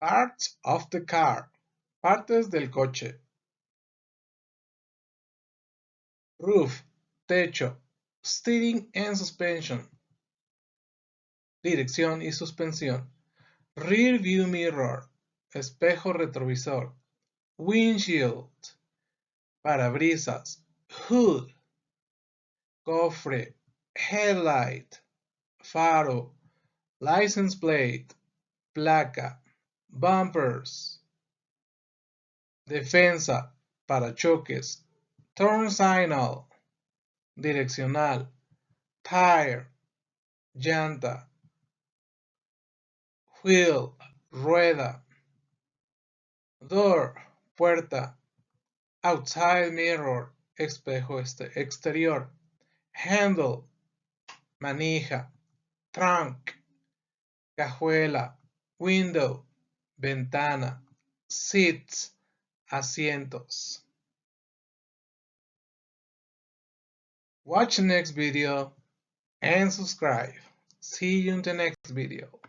Parts of the car. Partes del coche. Roof, techo. Steering and suspension. Dirección y suspensión. Rear view mirror. Espejo retrovisor. Windshield. Parabrisas. Hood. Cofre. Headlight. Faro. License plate. Placa. Bumpers. Defensa. Parachoques. Turn signal. Direccional. Tire. Llanta. Wheel. Rueda. Door. Puerta. Outside mirror. Espejo exterior. Handle. Manija. Trunk. Cajuela. Window. Ventana. Seats. Asientos. Watch the next video and subscribe. See you in the next video.